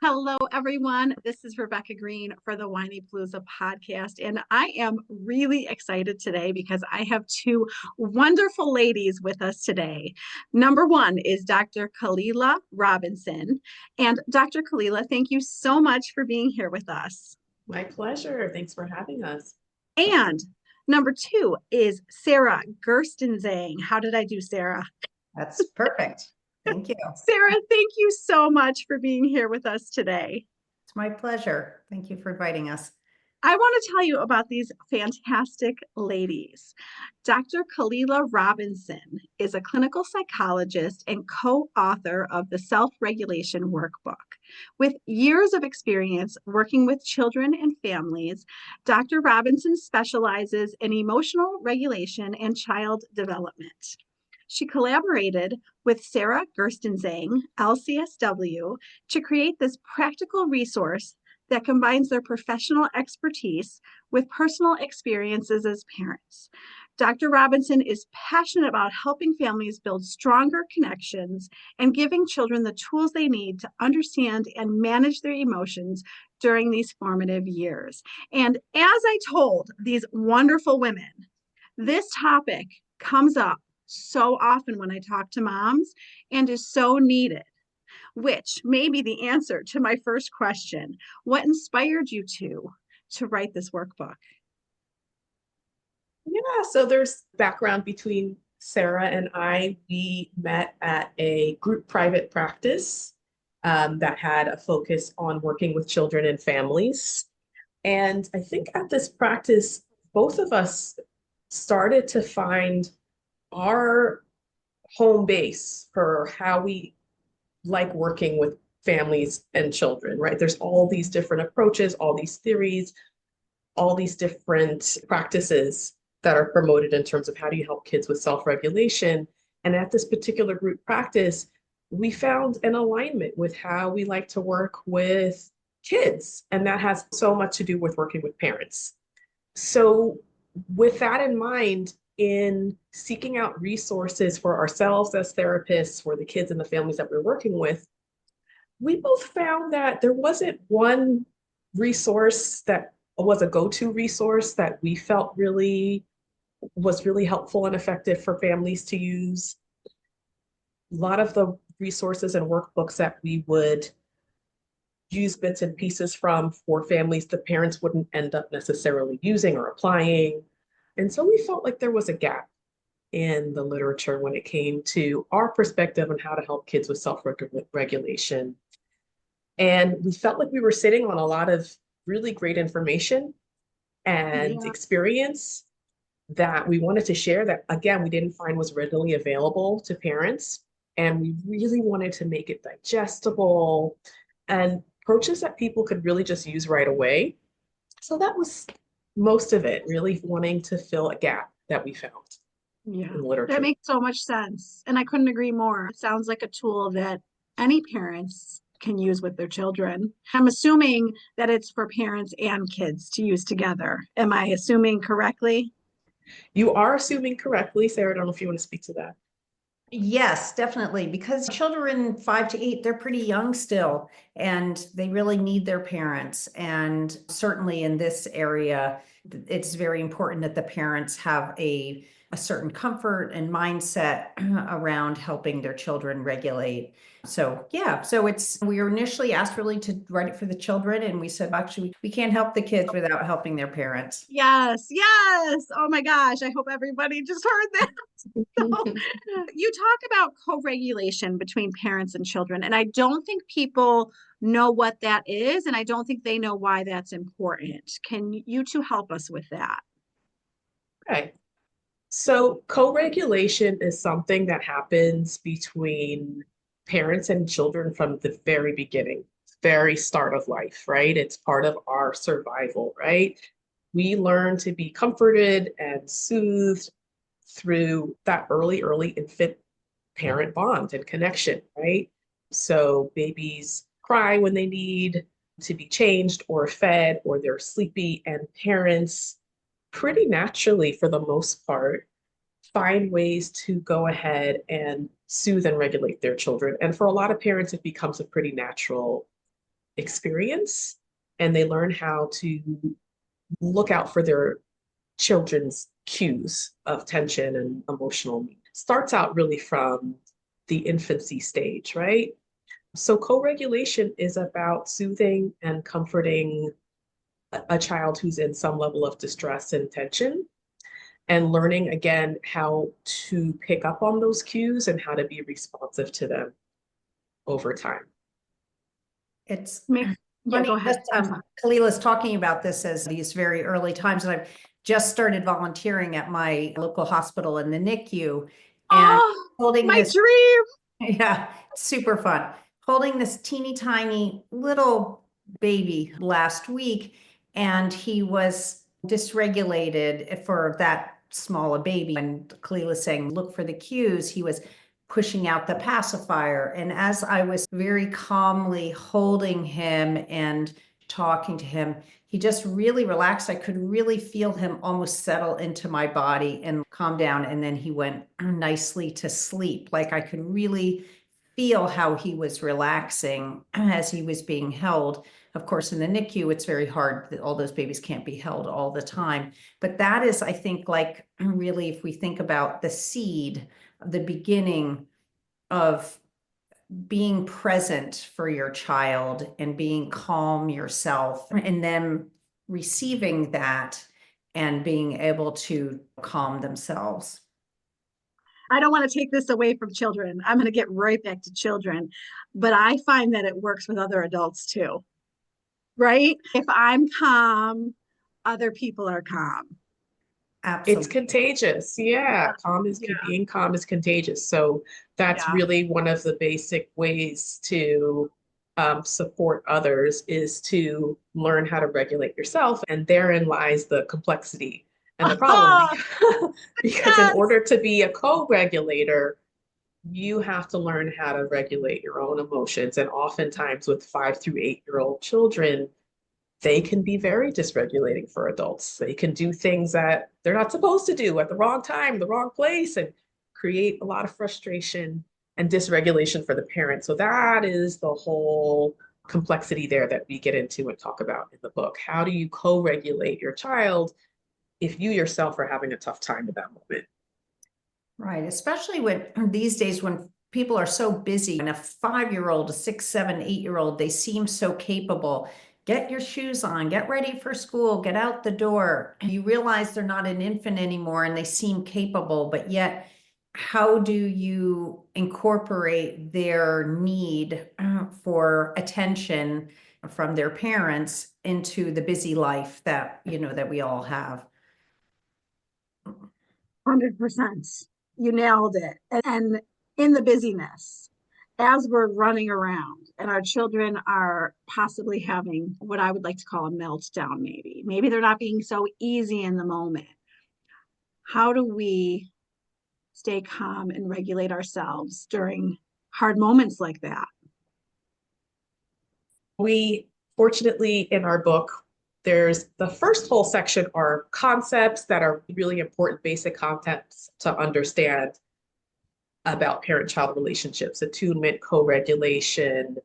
Hello, everyone. This is Rebecca Green for the Whiny Palooza podcast. And I am really excited today because I have two wonderful ladies with us today. Number one is Dr. Kahlila Robinson. And Dr. Kahlila, thank you so much for being here with us. My pleasure. Thanks for having us. And number two is Sarah Gerstenzang. How did I do, Sarah? That's perfect. Thank you. Sarah, thank you so much for being here with us today. It's my pleasure. Thank you for inviting us. I want to tell you about these fantastic ladies. Dr. Kahlila Robinson is a clinical psychologist and co-author of the Self-Regulation Workbook. With years of experience working with children and families, Dr. Robinson specializes in emotional regulation and child development. She collaborated with Sarah Gerstenzang, LCSW, to create this practical resource that combines their professional expertise with personal experiences as parents. Dr. Robinson is passionate about helping families build stronger connections and giving children the tools they need to understand and manage their emotions during these formative years. And as I told these wonderful women, this topic comes up so often when I talk to moms and is so needed, which may be the answer to my first question. What inspired you to write this workbook? Yeah, so there's background between Sarah and I. We met at a group private practice that had a focus on working with children and families. And I think at this practice, both of us started to find our home base for how we like working with families and children, right? There's all these different approaches, all these theories, all these different practices that are promoted in terms of how do you help kids with self-regulation. And at this particular group practice, we found an alignment with how we like to work with kids. And that has so much to do with working with parents. So with that in mind, in seeking out resources for ourselves as therapists, for the kids and the families that we're working with, we both found that there wasn't one resource that was a go-to resource that we felt was really helpful and effective for families to use. A lot of the resources and workbooks that we would use bits and pieces from for families, the parents wouldn't end up necessarily using or applying. And so we felt like there was a gap in the literature when it came to our perspective on how to help kids with self-regulation. And we felt like we were sitting on a lot of really great information and experience that we wanted to share that, again, we didn't find was readily available to parents. And we really wanted to make it digestible and approaches that people could really just use right away. So that was most of it, really wanting to fill a gap that we found in literature. That makes so much sense. And I couldn't agree more. It sounds like a tool that any parents can use with their children. I'm assuming that it's for parents and kids to use together. Am I assuming correctly? You are assuming correctly, Sarah. I don't know if you want to speak to that. Yes, definitely. Because children 5 to 8, they're pretty young still, and they really need their parents. And certainly in this area, it's very important that the parents have a certain comfort and mindset around helping their children regulate. So yeah, we were initially asked really to write it for the children, and we said, actually, we can't help the kids without helping their parents. Yes. Oh my gosh. I hope everybody just heard that. So, you talk about co-regulation between parents and children, and I don't think people know what that is, and I don't think they know why that's important. Can you two help us with that? Okay. So co-regulation is something that happens between parents and children from the very beginning, very start of life, right? It's part of our survival, right? We learn to be comforted and soothed through that early infant parent bond and connection, right? So babies cry when they need to be changed or fed, or they're sleepy, and parents pretty naturally, for the most part, find ways to go ahead and soothe and regulate their children. And for a lot of parents, it becomes a pretty natural experience, and they learn how to look out for their children's cues of tension and emotional need. Starts out really from the infancy stage, right? So co-regulation is about soothing and comforting a child who's in some level of distress and tension, and learning again how to pick up on those cues and how to be responsive to them over time. It's Yeah, funny, go ahead. Kahlila's talking about this as these very early times, and I've just started volunteering at my local hospital in the NICU, and Oh, holding my this, dream. yeah, super fun. Holding this teeny tiny little baby last week, and he was dysregulated for that small a baby. And Kahlila's saying, look for the cues. He was pushing out the pacifier. And as I was very calmly holding him and talking to him, he just really relaxed. I could really feel him almost settle into my body and calm down. And then he went nicely to sleep. Like I could really feel how he was relaxing as he was being held. Of course, in the NICU, it's very hard that all those babies can't be held all the time. But that is, I think, like really, if we think about the seed, the beginning of being present for your child and being calm yourself, and then receiving that and being able to calm themselves. I don't want to take this away from children. I'm going to get right back to children, but I find that it works with other adults too, right? If I'm calm, other people are calm. It's Absolutely. contagious. Yeah. Yeah. Being calm is contagious. So that's Yeah. really one of the basic ways to support others, is to learn how to regulate yourself. And therein lies the complexity and the problem, Oh, because in yes. order to be a co-regulator, you have to learn how to regulate your own emotions. And oftentimes with 5 through 8-year-old children, they can be very dysregulating for adults. They can do things that they're not supposed to do at the wrong time, the wrong place, and create a lot of frustration and dysregulation for the parent. So that is the whole complexity there that we get into and talk about in the book. How do you co-regulate your child if you yourself are having a tough time at that moment? Right, especially when these days when people are so busy, and a 5-year-old, a 6, 7, 8-year-old, they seem so capable. Get your shoes on, get ready for school, get out the door. You realize they're not an infant anymore and they seem capable, but yet how do you incorporate their need for attention from their parents into the busy life that, that we all have? 100%. You nailed it. And in the busyness, as we're running around and our children are possibly having what I would like to call a meltdown, maybe. Maybe they're not being so easy in the moment. How do we stay calm and regulate ourselves during hard moments like that? We, fortunately, in our book, there's the first whole section are concepts that are really important, basic concepts to understand about parent-child relationships: attunement, co-regulation,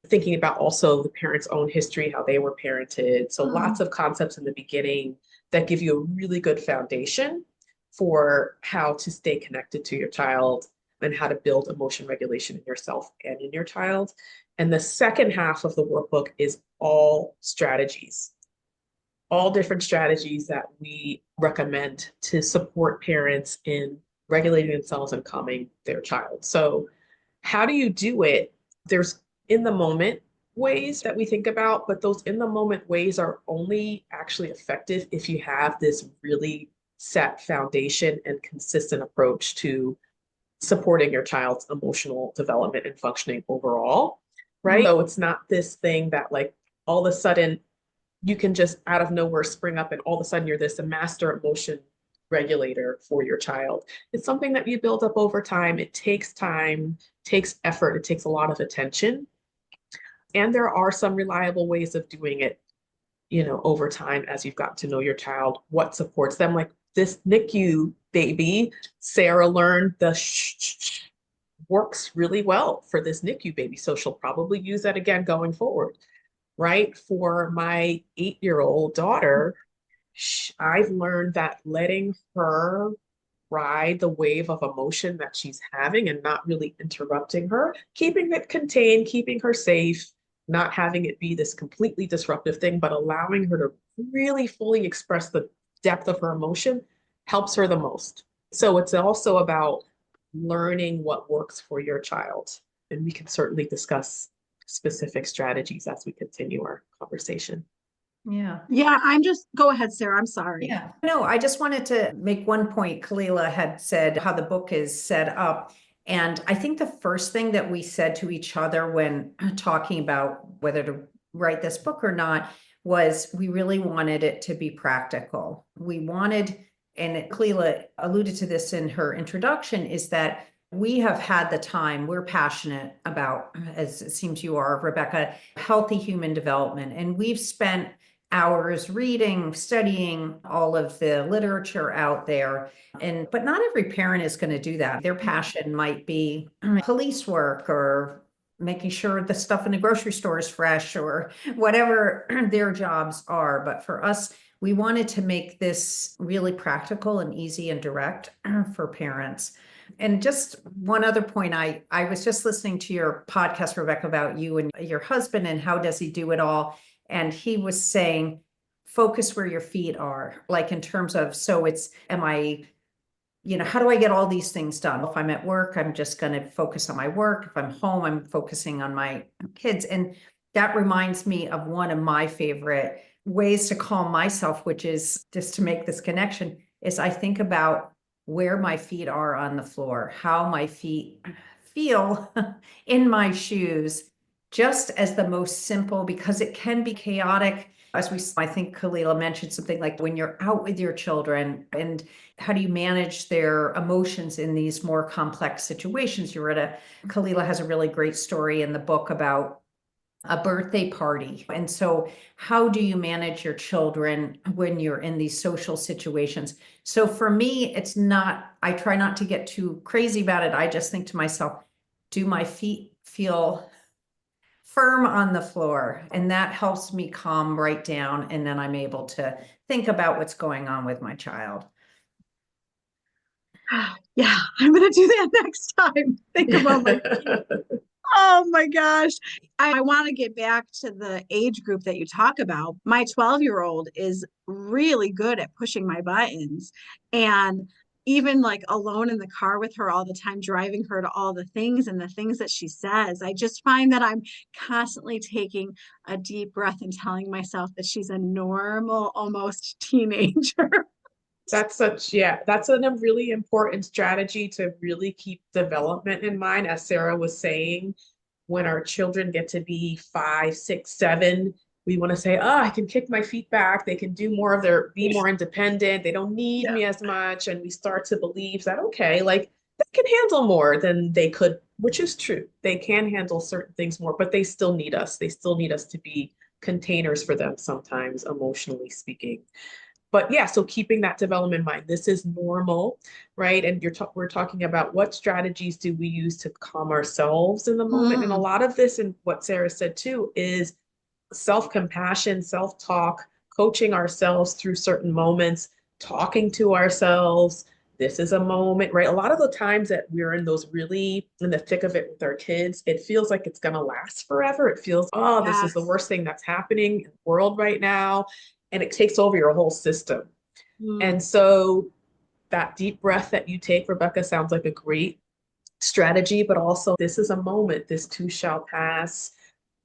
thinking about also the parent's own history, how they were parented. So lots of concepts in the beginning that give you a really good foundation for how to stay connected to your child and how to build emotion regulation in yourself and in your child. And the second half of the workbook is all strategies, all different strategies that we recommend to support parents in regulating themselves and calming their child. So how do you do it? There's in the moment ways that we think about, but those in the moment ways are only actually effective if you have this really set foundation and consistent approach to supporting your child's emotional development and functioning overall, right? So it's not this thing that like all of a sudden you can just out of nowhere spring up and all of a sudden you're this a master emotion regulator for your child. It's something that you build up over time. It takes time, takes effort, it takes a lot of attention. And there are some reliable ways of doing it, over time as you've got to know your child, what supports them. Like this NICU baby, Sarah learned the works really well for this NICU baby. So she'll probably use that again going forward. right? For my 8-year-old daughter, I've learned that letting her ride the wave of emotion that she's having and not really interrupting her, keeping it contained, keeping her safe, not having it be this completely disruptive thing, but allowing her to really fully express the depth of her emotion helps her the most. So it's also about learning what works for your child. And we can certainly discuss specific strategies as we continue our conversation. Yeah. Yeah, go ahead, Sarah. I'm sorry. Yeah. No, I just wanted to make one point. Kahlila had said how the book is set up. And I think the first thing that we said to each other when talking about whether to write this book or not was we really wanted it to be practical. We wanted, and Kahlila alluded to this in her introduction, is that we have had the time, we're passionate about, as it seems you are, Rebecca, healthy human development. And we've spent hours reading, studying all of the literature out there. But not every parent is going to do that. Their passion might be police work or making sure the stuff in the grocery store is fresh or whatever their jobs are. But for us, we wanted to make this really practical and easy and direct for parents. And just one other point, I was just listening to your podcast, Rebecca, about you and your husband and how does he do it all. And he was saying, focus where your feet are, like in terms of, so it's, how do I get all these things done? If I'm at work, I'm just going to focus on my work. If I'm home, I'm focusing on my kids. And that reminds me of one of my favorite ways to calm myself, which is just to make this connection, is I think about where my feet are on the floor, how my feet feel in my shoes, just as the most simple, because it can be chaotic. I think Kahlila mentioned something like when you're out with your children and how do you manage their emotions in these more complex situations? Kahlila has a really great story in the book about a birthday party. And so how do you manage your children when you're in these social situations? So for me, I try not to get too crazy about it. I just think to myself, do my feet feel firm on the floor? And that helps me calm right down. And then I'm able to think about what's going on with my child. Yeah, I'm going to do that next time. Think about my feet. Oh my gosh. I want to get back to the age group that you talk about. My 12-year-old is really good at pushing my buttons. And even like alone in the car with her all the time, driving her to all the things and the things that she says, I just find that I'm constantly taking a deep breath and telling myself that she's a normal, almost teenager. That's a really important strategy to really keep development in mind. As Sarah was saying, when our children get to be 5, 6, 7, we want to say, oh, I can kick my feet back. They can do more of be more independent. They don't need Yeah. me as much. And we start to believe that, okay, like they can handle more than they could, which is true. They can handle certain things more, but they still need us. They still need us to be containers for them sometimes, emotionally speaking. But yeah, so keeping that development in mind, this is normal, right? And we're talking about what strategies do we use to calm ourselves in the moment. And a lot of this, and what Sarah said too, is self-compassion, self-talk, coaching ourselves through certain moments, talking to ourselves. This is a moment, right? A lot of the times that we're in those really in the thick of it with our kids, it feels like it's going to last forever. It feels, oh, this is the Yes. worst thing that's happening in the world right now. And it takes over your whole system. And so that deep breath that you take, Rebecca, sounds like a great strategy, but also this is a moment, this too shall pass.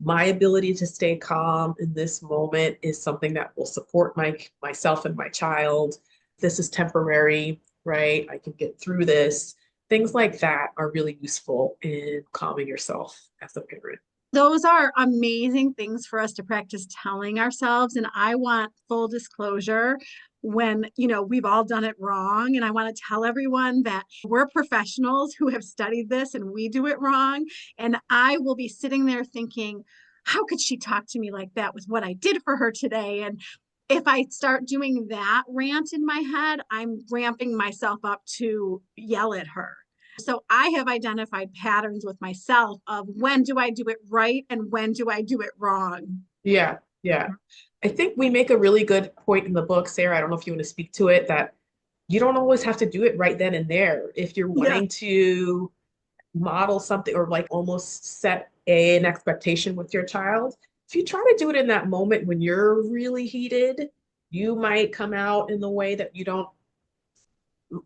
My ability to stay calm in this moment is something that will support myself and my child. This is temporary, right? I can get through this. Things like that are really useful in calming yourself as a parent. Those are amazing things for us to practice telling ourselves. And I want full disclosure when, we've all done it wrong. And I want to tell everyone that we're professionals who have studied this and we do it wrong. And I will be sitting there thinking, how could she talk to me like that with what I did for her today? And if I start doing that rant in my head, I'm ramping myself up to yell at her. So I have identified patterns with myself of when do I do it right and when do I do it wrong. Yeah, yeah. I think we make a really good point in the book, Sarah. I don't know if you want to speak to it, that you don't always have to do it right then and there. If you're Yeah. wanting to model something or like almost set an expectation with your child, if you try to do it in that moment when you're really heated, you might come out in the way that you don't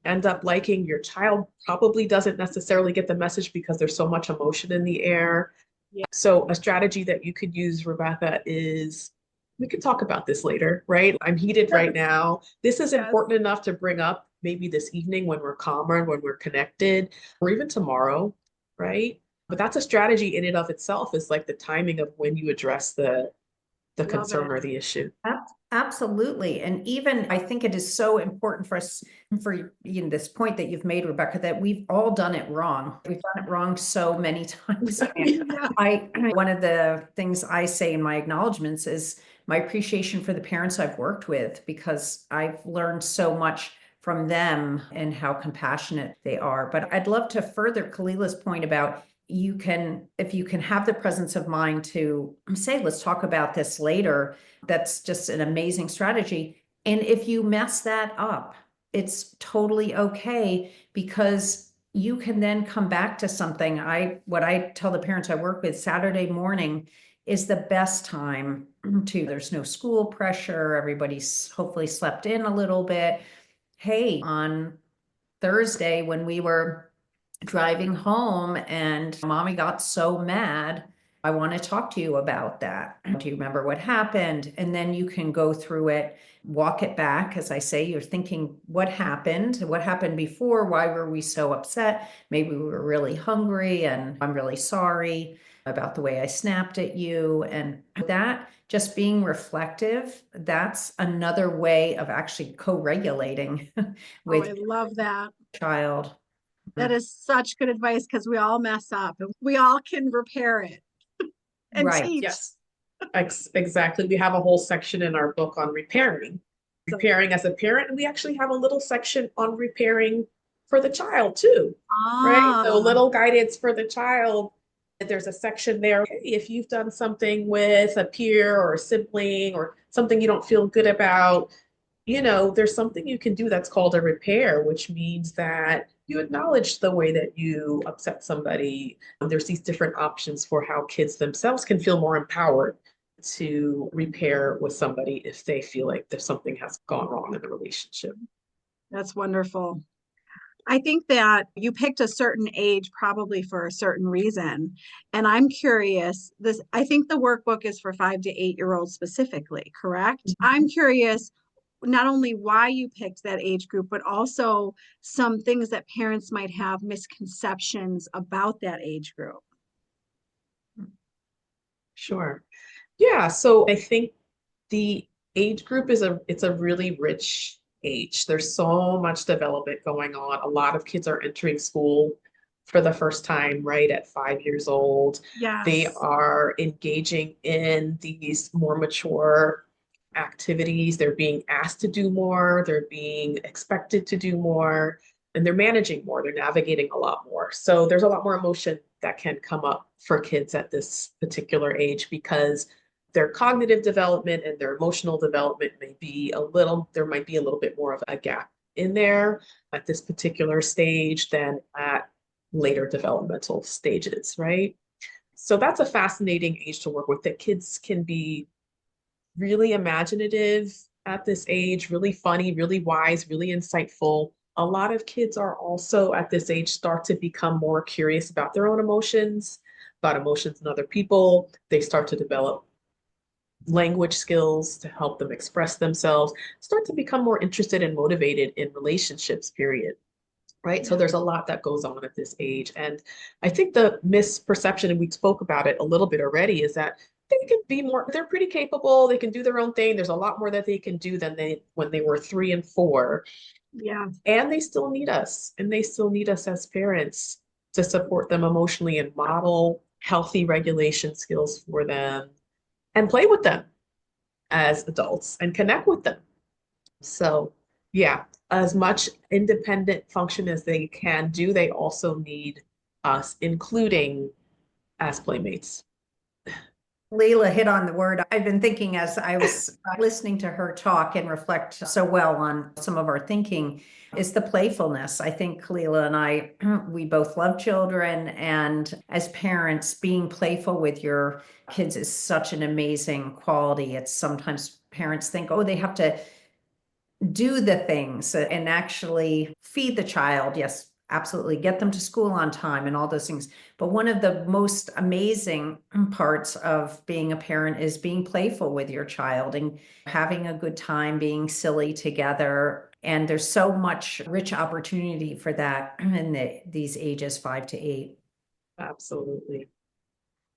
end up liking. Your child probably doesn't necessarily get the message because there's so much emotion in the air. Yeah. So a strategy that you could use, Rebecca, is we could talk about this later, right? I'm heated right now. This is Yes. important enough to bring up maybe this evening when we're calmer and when we're connected, or even tomorrow, right? But that's a strategy in and of itself, is like the timing of when you address the Love concern it. or the issue. Absolutely. And even I think it is so important for us, for this point that you've made, Rebecca, that we've all done it wrong. We've done it wrong so many times. Yeah. One of the things I say in my acknowledgments is my appreciation for the parents I've worked with, because I've learned so much from them and how compassionate they are. But I'd love to further Kahlila's point about if you can have the presence of mind to say, let's talk about this later, that's just an amazing strategy. And if you mess that up, it's totally okay, because you can then come back to something. What I tell the parents I work with, Saturday morning is the best time there's no school pressure. Everybody's hopefully slept in a little bit. Hey, on Thursday when we were driving home and mommy got so mad, I want to talk to you about that. Do you remember what happened? And then you can go through it, walk it back. As I say, you're thinking, what happened? What happened before? Why were we so upset? Maybe we were really hungry and I'm really sorry about the way I snapped at you. And that, just being reflective, that's another way of actually co-regulating Oh, with I love that. child. That is such good advice, because we all mess up and we all can repair it and Right. teach. Yes, exactly. We have a whole section in our book on repairing, So, repairing as a parent, and we actually have a little section on repairing for the child too, right? So ah, little guidance for the child. There's a section there. Hey, if you've done something with a peer or a sibling or something you don't feel good about, there's something you can do that's called a repair, which means that you acknowledge the way that you upset somebody. There's these different options for how kids themselves can feel more empowered to repair with somebody if they feel like there's something has gone wrong in the relationship. that's wonderful. I think that you picked a certain age probably for a certain reason. And I'm curious, I think the workbook is for 5 to 8-year-olds specifically, correct? I'm curious not only why you picked that age group, but also some things that parents might have misconceptions about that age group. Sure. Yeah, so I think the age group it's a really rich age. There's so much development going on. A lot of kids are entering school for the first time, right, at 5 years old. They Yes. are engaging in these more mature activities. They're being asked to do more, they're being expected to do more, and they're managing more, they're navigating a lot more. So there's a lot more emotion that can come up for kids at this particular age, because their cognitive development and their emotional development there might be a little bit more of a gap in there at this particular stage than at later developmental stages, right? So that's a fascinating age to work with, that kids can be really imaginative at this age, really funny, really wise, really insightful. A lot of kids are also at this age start to become more curious about their own emotions, about emotions in other people. They start to develop language skills to help them express themselves, start to become more interested and motivated in relationships, period. Right. So Yeah. there's a lot that goes on at this age. And I think the misperception, and we spoke about it a little bit already, is that they can be more, they're pretty capable, they can do their own thing. There's a lot more that they can do than they when they were 3 and 4. Yeah. And they still need us. And they still need us as parents to support them emotionally and model healthy regulation skills for them and play with them as adults and connect with them. So, yeah, as much independent function as they can do, they also need us, including as playmates. Leila hit on the word. I've been thinking as I was listening to her talk and reflect so well on some of our thinking is the playfulness. I think Kahlila and I, we both love children. And as parents, being playful with your kids is such an amazing quality. It's sometimes parents think, oh, they have to do the things and actually feed the child. Yes, absolutely. Get them to school on time and all those things. But one of the most amazing parts of being a parent is being playful with your child and having a good time, being silly together. And there's so much rich opportunity for that in these ages 5 to 8. Absolutely.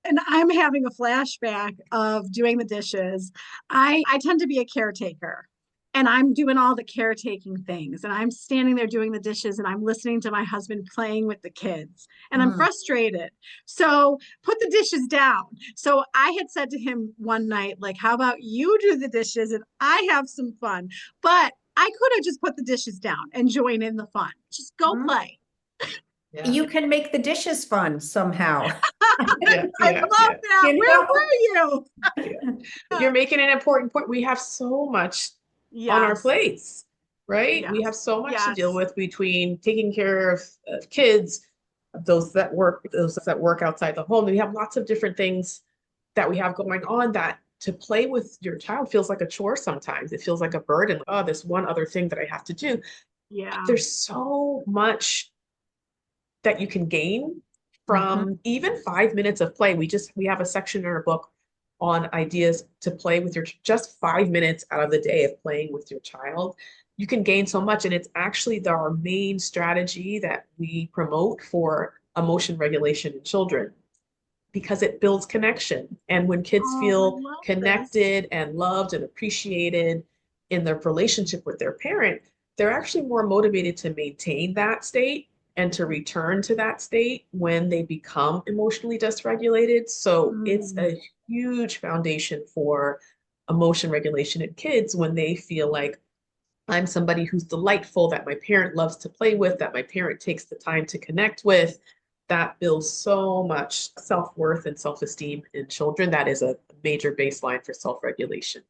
And I'm having a flashback of doing the dishes. I tend to be a caretaker, and I'm doing all the caretaking things, and I'm standing there doing the dishes, and I'm listening to my husband playing with the kids, and I'm frustrated. So put the dishes down. So I had said to him one night, like, how about you do the dishes and I have some fun? But I could have just put the dishes down and join in the fun. Just go play. Yeah. You can make the dishes fun somehow. Yeah, I yeah, love yeah. that. You Where know? were you? You're making an important point. We have so much on our Yes. plates, right? We Yes. have so much to Yes. deal with between taking care of kids, those that work outside the home. We have lots of different things that we have going on that to play with your child feels like a chore sometimes. It feels like a burden. Like, oh, this one other thing that I have to do. Yeah. There's so much that you can gain from even 5 minutes of play. We have a section in our book on ideas to play with your just 5 minutes out of the day of playing with your child. You can gain so much, and it's actually our main strategy that we promote for emotion regulation in children because it builds connection. And when kids Oh, I feel love this. connected and loved and appreciated in their relationship with their parent, they're actually more motivated to maintain that state and to return to that state when they become emotionally dysregulated. So it's a huge foundation for emotion regulation in kids when they feel like I'm somebody who's delightful, that my parent loves to play with, that my parent takes the time to connect with. That builds so much self-worth and self-esteem in children. That is a major baseline for self-regulation.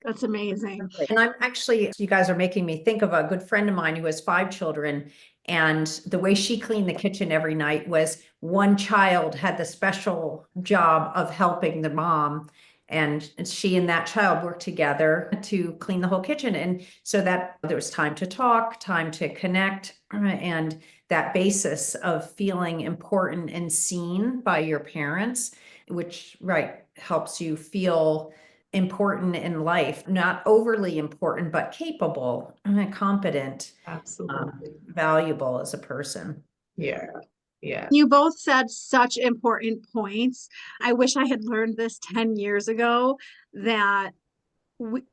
That's amazing. And I'm actually, you guys are making me think of a good friend of mine who has 5 children. And the way she cleaned the kitchen every night was one child had the special job of helping the mom. And she and that child worked together to clean the whole kitchen. And so that there was time to talk, time to connect, and that basis of feeling important and seen by your parents, which, right, helps you feel important in life, not overly important, but capable, competent, Absolutely. valuable as a person. Yeah. Yeah. You both said such important points. I wish I had learned this 10 years ago that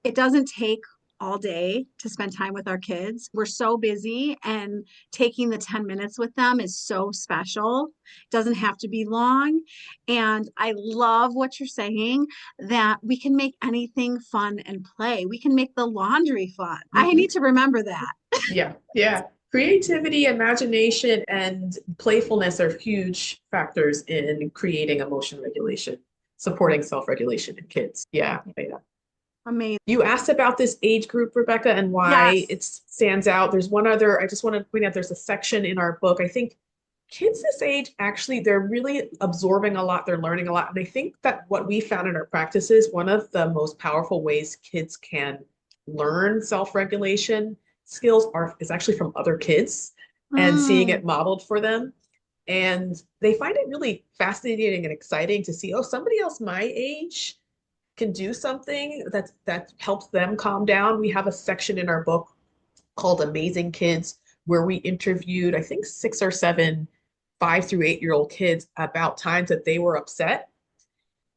it doesn't take all day to spend time with our kids. We're so busy, and taking the 10 minutes with them is so special. It doesn't have to be long. And I love what you're saying, that we can make anything fun and play. We can make the laundry fun. I need to remember that. Yeah. Yeah. Creativity, imagination, and playfulness are huge factors in creating emotion regulation, supporting self-regulation in kids. Yeah. Yeah. Amazing. You asked about this age group, Rebecca, and why Yes. it stands out. There's one other, I just want to point out there's a section in our book. I think kids this age, actually, they're really absorbing a lot, they're learning a lot. And I think that what we found in our practices, one of the most powerful ways kids can learn self-regulation skills is actually from other kids and seeing it modeled for them. And they find it really fascinating and exciting to see, oh, somebody else my age can do something that helps them calm down. We have a section in our book called Amazing Kids where we interviewed, I think, 6 or 7 5 through 8 year old kids about times that they were upset.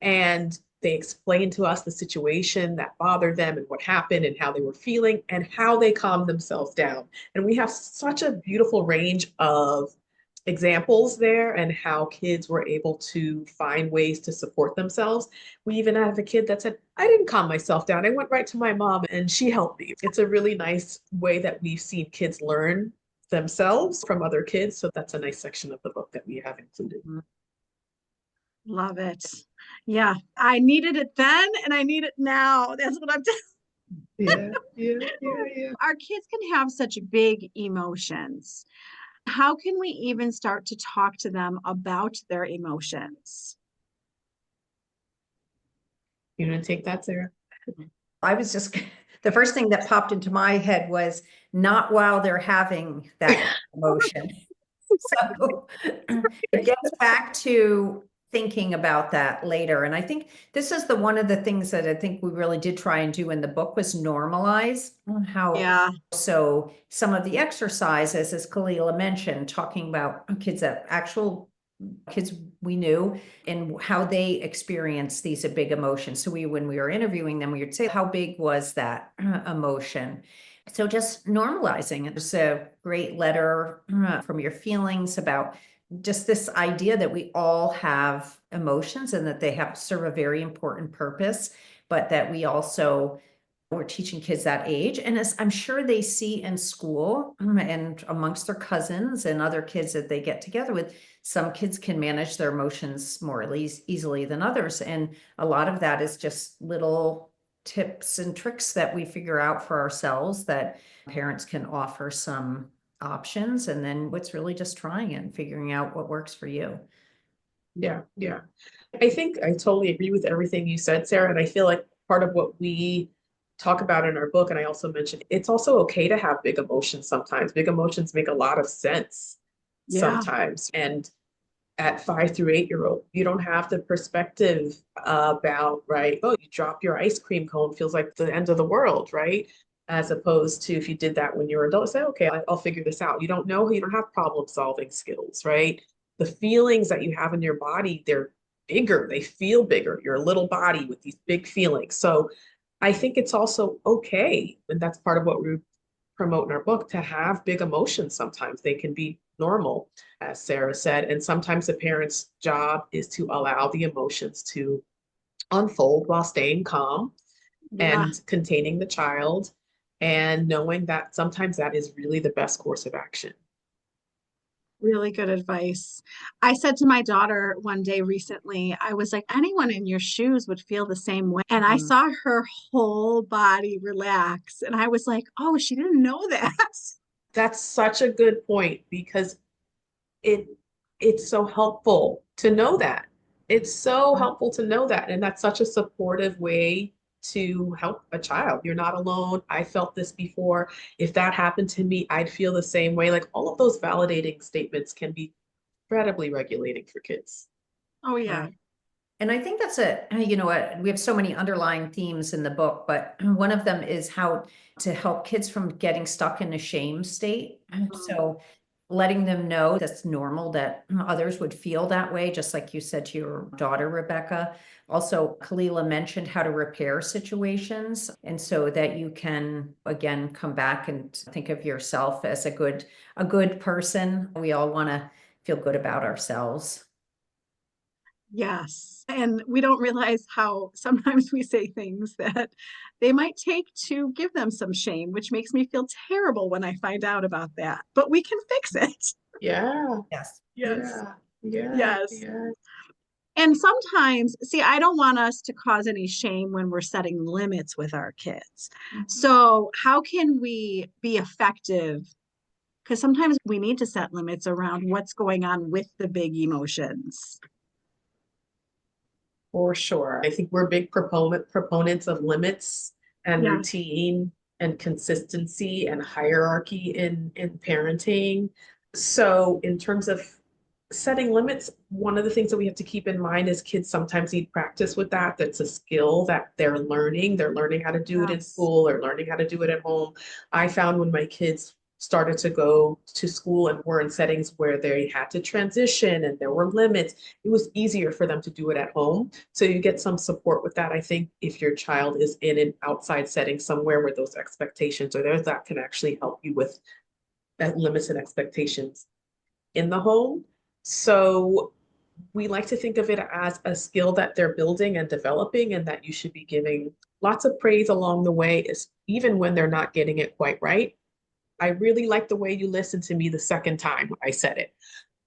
And they explained to us the situation that bothered them and what happened and how they were feeling and how they calmed themselves down. And we have such a beautiful range of examples there and how kids were able to find ways to support themselves. We even have a kid that said, I didn't calm myself down. I went right to my mom and she helped me. It's a really nice way that we've seen kids learn themselves from other kids. So that's a nice section of the book that we have included. Love it. Yeah, I needed it then and I need it now. That's what I'm telling. Yeah, yeah, yeah, yeah. Our kids can have such big emotions. How can we even start to talk to them about their emotions? You gonna take that, Sarah? I was just, the first thing that popped into my head was not while they're having that emotion. So it gets back to thinking about that later. And I think this is one of the things that I think we really did try and do in the book was normalize how. Yeah, So some of the exercises, as Kahlila mentioned, talking about kids that actual kids we knew and how they experience these big emotions. So when we were interviewing them, we would say, how big was that emotion? So just normalizing it. There's a great letter from your feelings about just this idea that we all have emotions and that they have serve a very important purpose, but that we also we're teaching kids that age. And as I'm sure they see in school and amongst their cousins and other kids that they get together with, some kids can manage their emotions more easily than others. And a lot of that is just little tips and tricks that we figure out for ourselves that parents can offer some options. And then what's really just trying it and figuring out what works for you. Yeah, yeah. I think I totally agree with everything you said, Sarah. And I feel like part of what we talk about in our book, and I also mentioned it's also okay to have big emotions sometimes. Big emotions make a lot of sense yeah, sometimes. And at 5 through 8 year old, you don't have the perspective about, right? Oh, you drop your ice cream cone, feels like the end of the world, right? As opposed to if you did that when you were adult, say, okay, I'll figure this out. You don't know, you don't have problem solving skills, right? The feelings that you have in your body, they're bigger, they feel bigger. You're a little body with these big feelings. So I think it's also okay, and that's part of what we promote in our book, to have big emotions sometimes. They can be normal, as Sarah said, and sometimes the parent's job is to allow the emotions to unfold while staying calm yeah. and containing the child and knowing that sometimes that is really the best course of action. Really good advice. I said to my daughter one day recently, I was like, anyone in your shoes would feel the same way. And I Mhm. saw her whole body relax. And I was like, oh, she didn't know that. That's such a good point because it it's so helpful to know that. It's so helpful to know that. And that's such a supportive way to help a child. You're not alone. I felt this before. If that happened to me, I'd feel the same way. Like all of those validating statements can be incredibly regulating for kids. Oh, yeah. Right. And I think that's we have so many underlying themes in the book, but one of them is how to help kids from getting stuck in a shame state. So letting them know that's normal, that others would feel that way, just like you said to your daughter, Rebecca. Also, Kahlila mentioned how to repair situations. And so that you can, again, come back and think of yourself as a good person. We all want to feel good about ourselves. Yes. And we don't realize how sometimes we say things that they might take to give them some shame, which makes me feel terrible when I find out about that. But we can fix it. Yeah, Yes. Yes. yeah, yeah, Yes. yeah. And sometimes, see, I don't want us to cause any shame when we're setting limits with our kids. So, how can we be effective? Because sometimes we need to set limits around what's going on with the big emotions. For sure. I think we're big proponents of limits and Yeah. routine and consistency and hierarchy in parenting. So in terms of setting limits, one of the things that we have to keep in mind is kids sometimes need practice with that. That's a skill that they're learning. They're learning how to do it in Yes. school or learning how to do it at home. I found when my kids started to go to school and were in settings where they had to transition and there were limits, it was easier for them to do it at home. So you get some support with that. I think if your child is in an outside setting somewhere where those expectations are there, that can actually help you with that limits and expectations in the home. So we like to think of it as a skill that they're building and developing, and that you should be giving lots of praise along the way, is even when they're not getting it quite right. I really like the way you listened to me the second time I said it.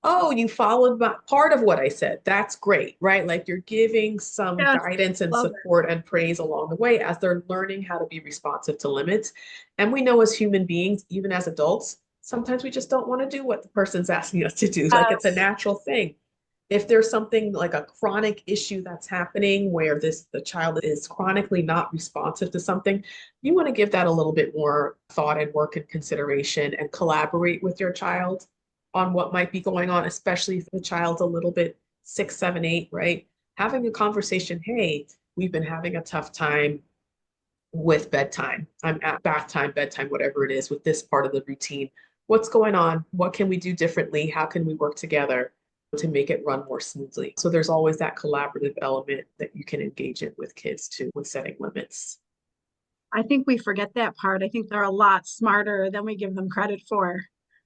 oh, you followed part of what I said. That's great, right? Like you're giving some Yes, guidance and love it. support and praise along the way as they're learning how to be responsive to limits. And we know as human beings, even as adults, sometimes we just don't want to do what the person's asking us to do. Like it's a Yes. natural thing. If there's something like a chronic issue that's happening where the child is chronically not responsive to something, you want to give that a little bit more thought and work and consideration and collaborate with your child on what might be going on, especially if the child's a little bit 6, 7, 8, right? Having a conversation, hey, we've been having a tough time with bedtime. I'm at bath time, bedtime, whatever it is, with this part of the routine. What's going on? What can we do differently? How can we work together to make it run more smoothly? So there's always that collaborative element that you can engage in with kids too, with setting limits. I think we forget that part. I think they're a lot smarter than we give them credit for.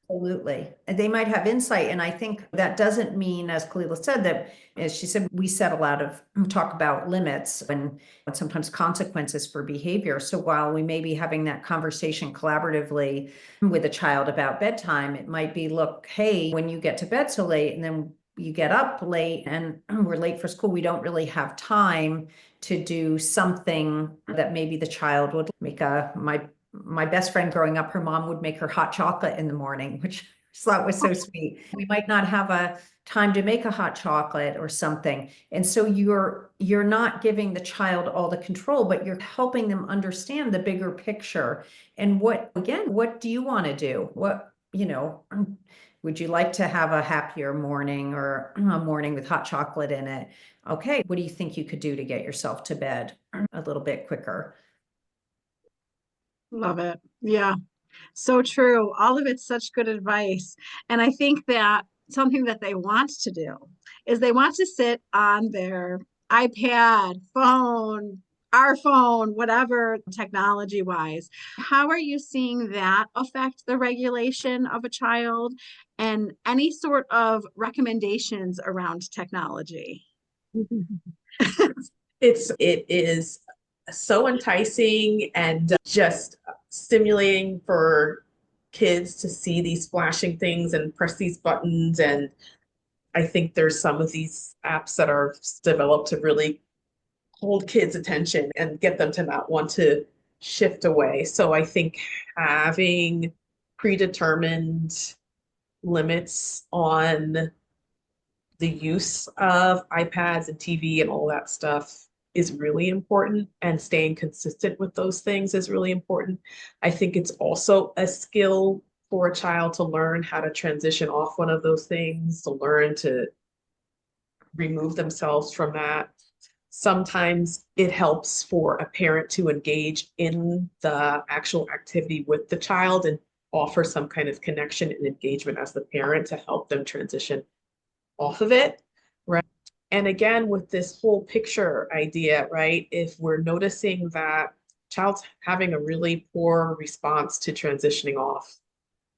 Absolutely. And they might have insight. And I think that doesn't mean, as Kahlila said, that as she said, we set a lot of talk about limits and sometimes consequences for behavior. So while we may be having that conversation collaboratively with a child about bedtime, it might be, look, hey, when you get to bed so late and then you get up late and we're late for school, we don't really have time to do something that maybe the child would make my best friend growing up, her mom would make her hot chocolate in the morning, which I thought was so sweet. We might not have a time to make a hot chocolate or something. And so you're not giving the child all the control, but you're helping them understand the bigger picture. And what do you want to do? Would you like to have a happier morning or a morning with hot chocolate in it? Okay, what do you think you could do to get yourself to bed a little bit quicker? Love it. Yeah. So true. All of it's such good advice. And I think that something that they want to do is they want to sit on their iPad, phone, our phone, whatever technology wise. How are you seeing that affect the regulation of a child and any sort of recommendations around technology? It is so enticing and just stimulating for kids to see these flashing things and press these buttons. And I think there's some of these apps that are developed to really hold kids' attention and get them to not want to shift away. So I think having predetermined limits on the use of iPads and TV and all that stuff is really important, and staying consistent with those things is really important. I think it's also a skill for a child to learn how to transition off one of those things, to learn to remove themselves from that. Sometimes it helps for a parent to engage in the actual activity with the child and offer some kind of connection and engagement as the parent to help them transition off of it, right? And again, with this whole picture idea, right? If we're noticing that child's having a really poor response to transitioning off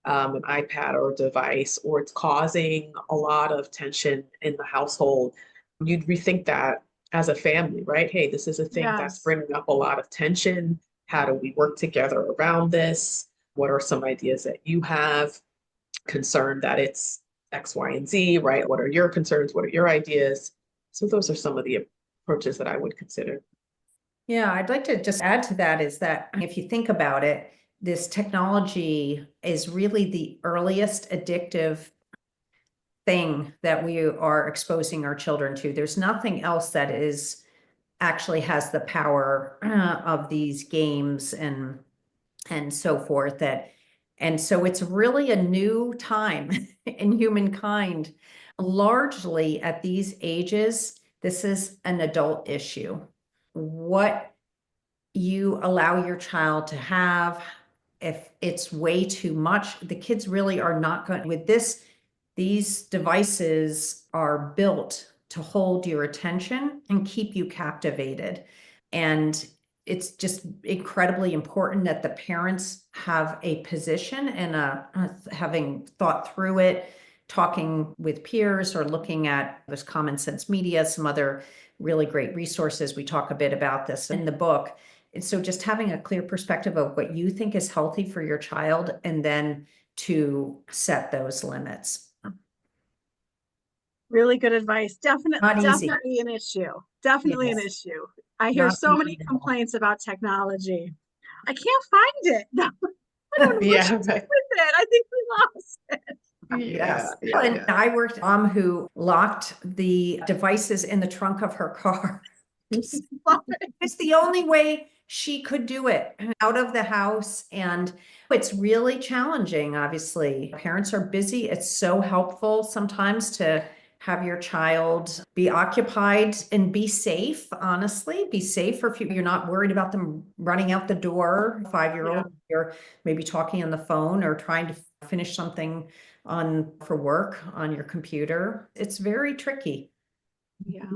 an iPad or a device, or it's causing a lot of tension in the household, you'd rethink that as a family, right? Hey, this is a thing that's Yes. bringing up a lot of tension. How do we work together around this? What are some ideas that you have? Concerned that it's X, Y, and Z, right? What are your concerns? What are your ideas? So those are some of the approaches that I would consider. Yeah, I'd like to just add to that is that if you think about it, this technology is really the earliest addictive thing that we are exposing our children to. There's nothing else that is actually has the power of these games and so forth and so it's really a new time in humankind. Largely at these ages, this is an adult issue. What you allow your child to have, if it's way too much, the kids really are not going with this. These devices are built to hold your attention and keep you captivated. And it's just incredibly important that the parents have a position and having thought through it, talking with peers or looking at there's Common Sense Media, some other really great resources. We talk a bit about this in the book. And so just having a clear perspective of what you think is healthy for your child and then to set those limits. Really good advice. Not easy. Definitely an issue. Definitely an Yes, issue. I hear not so many easy at all. complaints about technology. I can't find it. I don't know what she Yeah, did right. with it. I think we lost it. Yeah, Yes. yeah, And yeah. I worked with a mom who locked the devices in the trunk of her car. It's the only way she could do it out of the house. And it's really challenging, obviously. Parents are busy. It's so helpful sometimes to have your child be occupied and be safe, honestly. Be safe for if you're not worried about them running out the door. 5-year-old, you're maybe talking on the phone or trying to finish something on for work on your computer. It's very tricky. Yeah.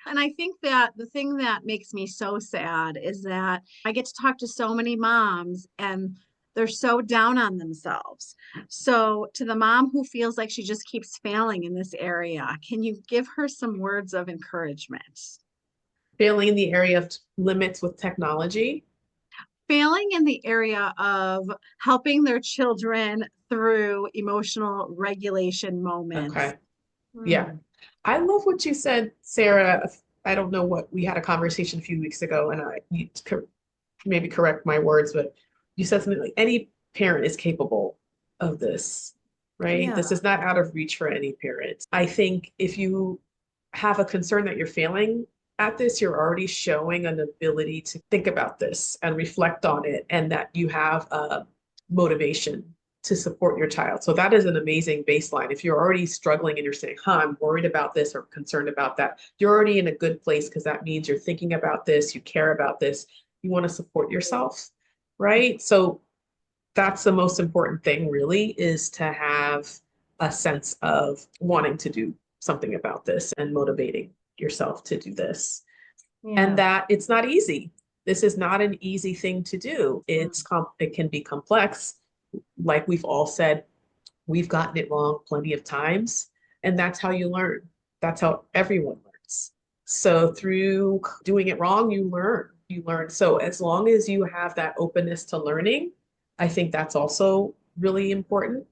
And I think that the thing that makes me so sad is that I get to talk to so many moms and they're so down on themselves. So, to the mom who feels like she just keeps failing in this area, can you give her some words of encouragement? Failing in the area of limits with technology. Failing in the area of helping their children through emotional regulation moments. Okay. Yeah. I love what you said, Sarah. I don't know what we had a conversation a few weeks ago, and you maybe correct my words, but you said something like any parent is capable of this, right? Yeah. This is not out of reach for any parent. I think if you have a concern that you're failing at this, you're already showing an ability to think about this and reflect on it, and that you have a motivation to support your child. So that is an amazing baseline. If you're already struggling and you're saying, I'm worried about this or concerned about that, you're already in a good place because that means you're thinking about this, you care about this, you want to support yourself, right? So that's the most important thing, really, is to have a sense of wanting to do something about this and motivating yourself to do this. And Yeah. that it's not easy. This is not an easy thing to do. It can be complex. Like we've all said, we've gotten it wrong plenty of times, and that's how you learn. That's how everyone learns. So through doing it wrong, you learn. You learn. So as long as you have that openness to learning, I think that's also really important.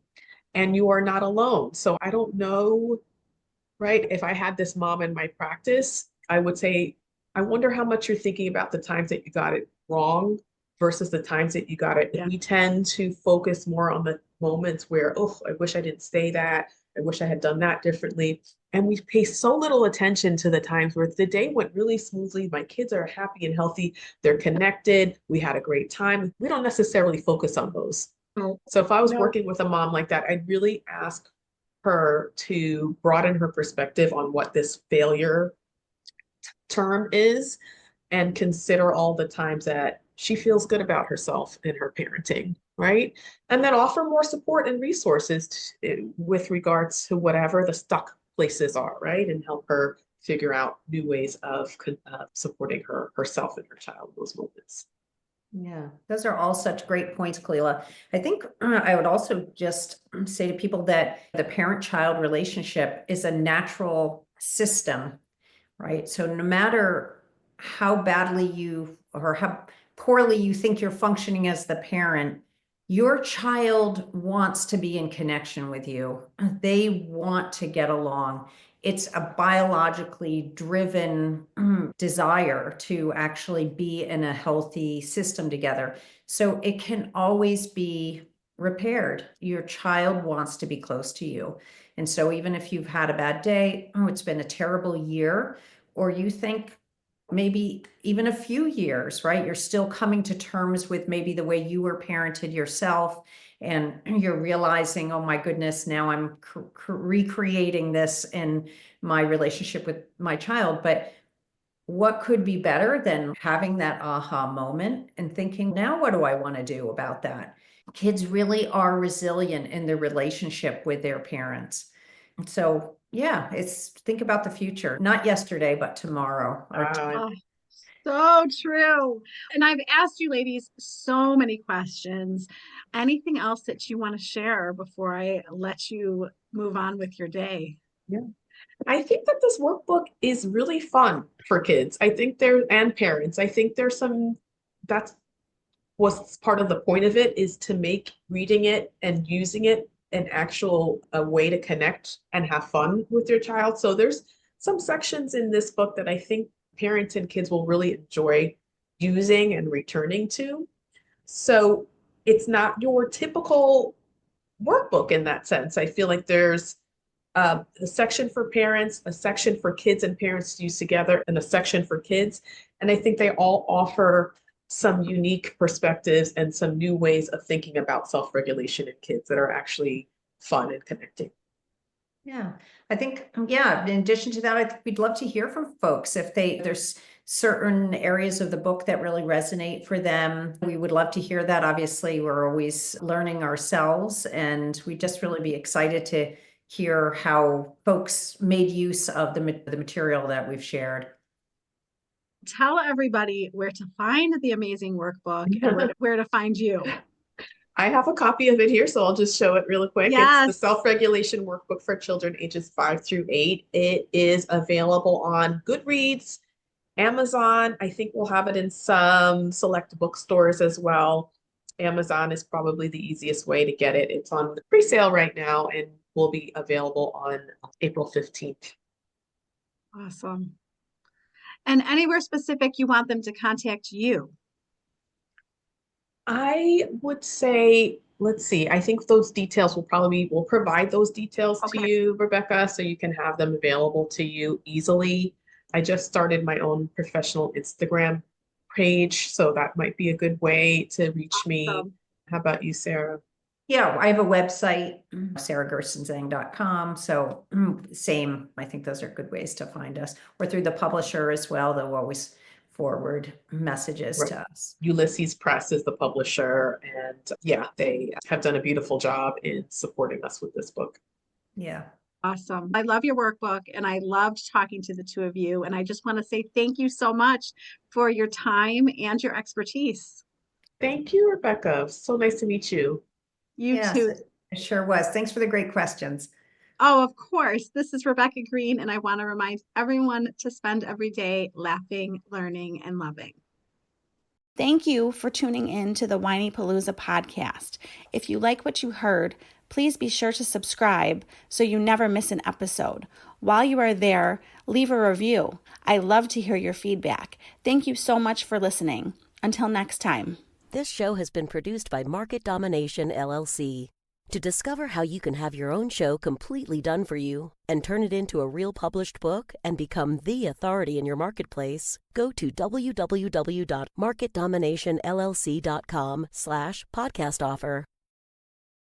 And you are not alone. So I don't know, right? If I had this mom in my practice, I would say, I wonder how much you're thinking about the times that you got it wrong versus the times that you got it. Yeah. We tend to focus more on the moments where, oh, I wish I didn't say that. I wish I had done that differently. And we pay so little attention to the times where the day went really smoothly. My kids are happy and healthy. They're connected. We had a great time. We don't necessarily focus on those. No, So if I was no, working with a mom like that, I'd really ask her to broaden her perspective on what this failure term is and consider all the times that she feels good about herself and her parenting, right? And then offer more support and resources with regards to whatever the stuck places are, right? And help her figure out new ways of supporting herself and her child in those moments. Yeah, those are all such great points, Kahlila. I think I would also just say to people that the parent-child relationship is a natural system, right? So no matter how badly you or how poorly you think you're functioning as the parent, your child wants to be in connection with you. They want to get along. It's a biologically driven desire to actually be in a healthy system together. So it can always be repaired. Your child wants to be close to you. And so even if you've had a bad day, oh, it's been a terrible year, or you think maybe even a few years, right? You're still coming to terms with maybe the way you were parented yourself, and you're realizing, oh my goodness, now I'm recreating this in my relationship with my child. But what could be better than having that aha moment and thinking, now what do I want to do about that? Kids really are resilient in their relationship with their parents. So yeah, it's think about the future, not yesterday, but tomorrow. Or oh, so true. And I've asked you ladies so many questions. Anything else that you want to share before I let you move on with your day? Yeah. I think that this workbook is really fun for kids. I think there and parents. I think there's some that's was part of the point of it is to make reading it and using it an actual way to connect and have fun with your child. So there's some sections in this book that I think parents and kids will really enjoy using and returning to. So it's not your typical workbook in that sense. I feel like there's a section for parents, a section for kids and parents to use together, and a section for kids. And I think they all offer some unique perspectives and some new ways of thinking about self-regulation in kids that are actually fun and connecting. Yeah, I think, yeah, in addition to that, I think we'd love to hear from folks if there's certain areas of the book that really resonate for them. We would love to hear that. Obviously, we're always learning ourselves, and we'd just really be excited to hear how folks made use of the material that we've shared. Tell everybody where to find the amazing workbook and where to find you. I have a copy of it here, so I'll just show it really quick. Yes. It's the Self-Regulation Workbook for children ages 5 through 8. It is available on Goodreads, Amazon. I think we'll have it in some select bookstores as well. Amazon is probably the easiest way to get it. It's on pre-sale right now and will be available on April 15th. Awesome. And anywhere specific you want them to contact you? I would say, let's see, I think those details we'll provide those details to you, Rebecca, so you can have them available to you easily. I just started my own professional Instagram page, so that might be a good way to reach me. How about you, Sarah? Yeah, I have a website, Gerstenzang.com. So same, I think those are good ways to find us. Or through the publisher as well. They'll always forward messages to us. Ulysses Press is the publisher, and yeah, they have done a beautiful job in supporting us with this book. Yeah. Awesome. I love your workbook, and I loved talking to the two of you. And I just want to say thank you so much for your time and your expertise. Thank you, Rebecca. So nice to meet you. You too. It sure was. Thanks for the great questions. Oh, of course. This is Rebecca Green, and I want to remind everyone to spend every day laughing, learning, and loving. Thank you for tuning in to the Whinypaluza podcast. If you like what you heard, please be sure to subscribe so you never miss an episode. While you are there, leave a review. I love to hear your feedback. Thank you so much for listening. Until next time. This show has been produced by Market Domination, LLC. To discover how you can have your own show completely done for you and turn it into a real published book and become the authority in your marketplace, go to www.marketdominationllc.com/podcast offer.